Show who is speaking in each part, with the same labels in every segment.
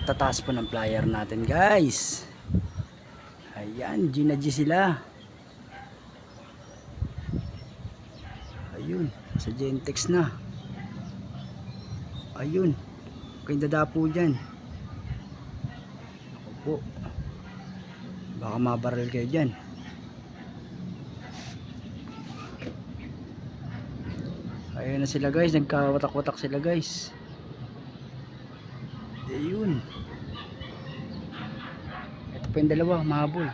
Speaker 1: pagtataas po ng flyer natin, guys. Ayan, G na G sila. Ayun, sa Gentex na. Ayun, kayong dadapo dyan. Ako po, baka mabaril kayo dyan. Ayun na sila, guys, nagkawatak-watak sila, guys. Ayun, ito pa yung dalawa, mahabol.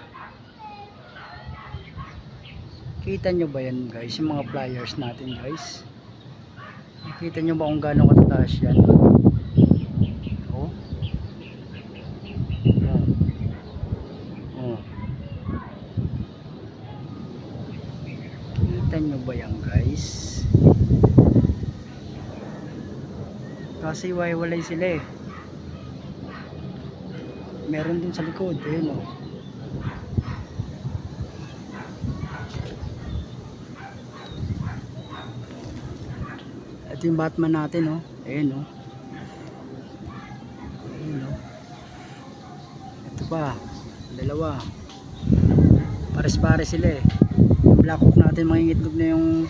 Speaker 1: Kita nyo ba yan, guys, yung mga flyers natin, guys? Nakita nyo ba kung gaano katataas yan? Oh. Oh. Kita nyo ba yan, guys? Kasi walay sila eh. Meron din sa likod, ayun oh. Ito yung Batman natin oh. Ayun oh. Ayun oh. Ito pa, dalawa. Pares-pares sila eh. Yung Black Hawk natin, mangingitlog na yung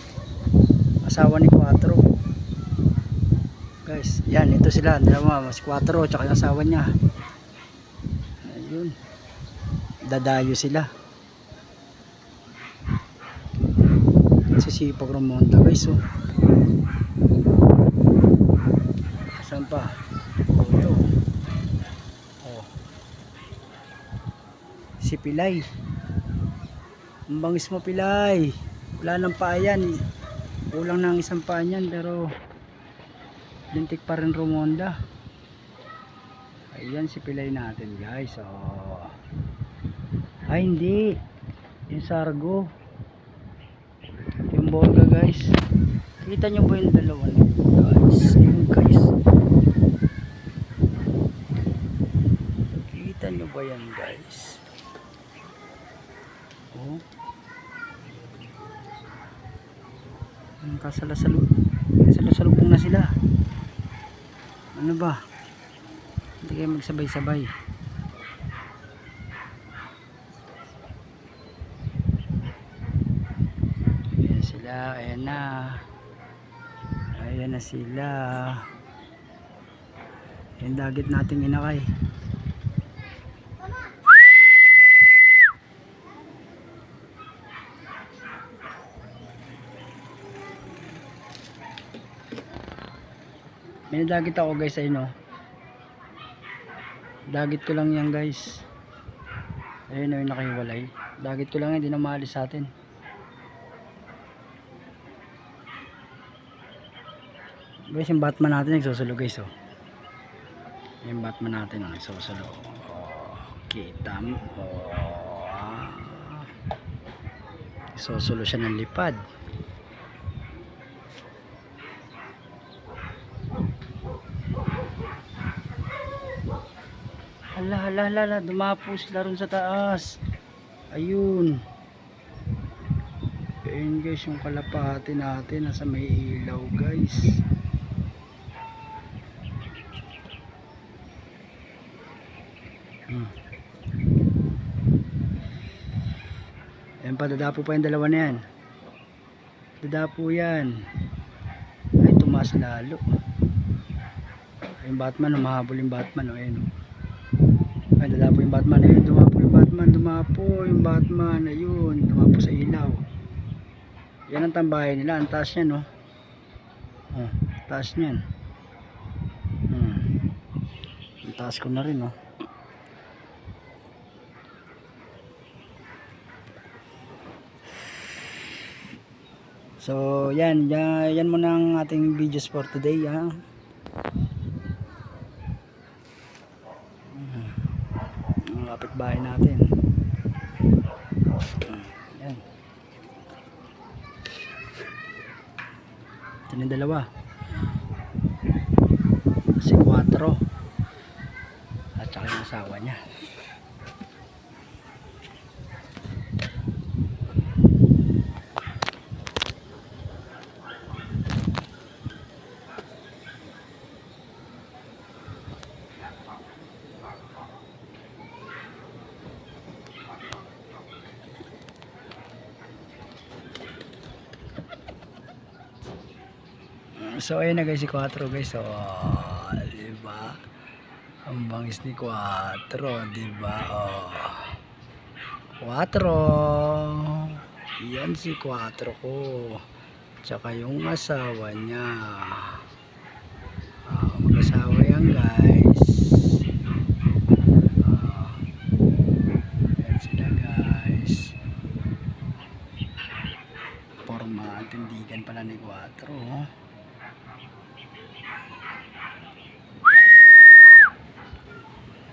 Speaker 1: asawa ni Quattro. Guys, yan, ito sila, dalawa, mas Quattro tsaka yung asawa niya. Ayun, dadayo sila. Sisipag Ramonda, guys oh. Saan pa? Oh, ito. Oh. Si Pilay. Ang bangis mo, Pilay. Wala nang paa yan. Kulang na ang isang paa niyan, pero lintik pa rin Ramonda. Ayan si Pilay natin, guys. Oh. Ay, hindi. Yung Sargo. Yung Bolga, guys. Kita nyo ba yung dalawa na yun, guys? Yung guys. Kita nyo ba yan, guys? Oh. Kasalusalubong na sila. Ano ba? Hindi kayo magsabay-sabay. Ayan sila. Ayan na. Ayan na sila. Yung dagit nating inakay. May dagit ako, guys, ayun o. Dagit ko lang yan, guys. Ayun o, yung nakahiwalay. Dagit ko lang yan, hindi na maalis sa atin. Guys, yung Batman natin nagsusulo, guys o. Yung Batman natin nagsusulo. Oh, kita mo. Oh, susulo siya ng lipad. Hala, dumapo sila ron sa taas. Ayun. Ayun, guys, yung kalapati natin nasa may ilaw, guys. Ayan pa, dadapo pa yung dalawa na yan. Dadapo yan. Ay, tumaas lalo. Yung Batman, humahabol yung Batman, ayun. Ay, dadapo yung Batman, ayun, dumapo yung Batman, ayun, dumapo sa ilaw. Yan ang tambahay nila, ang taas niyan, no? Oh, taas niyan. Ang taas ko na rin, no? So, yan muna ang ating videos for today, ha? Ang kapitbahay natin. Yan. Ito na yung dalawa. Si Quattro. At saka yung asawa niya. So ayun na guys si 4 guys. Oh, diba? Ang bangis ni 4, diba? Oh. 4. Yan si 4 ko. Tsaka yung asawa niya. Mag-asawa yan guys. Yan sila guys. Forma tindigan pala ni 4.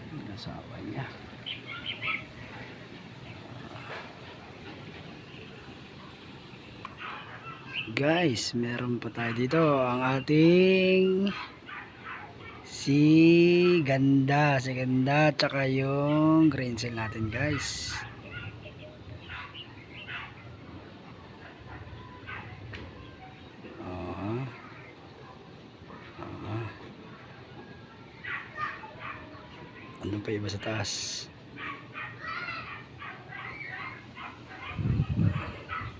Speaker 1: Mag-asawa niya. Guys, meron pa tayo dito ang ating si ganda tsaka yung green cell natin guys. Ano pa iba sa taas?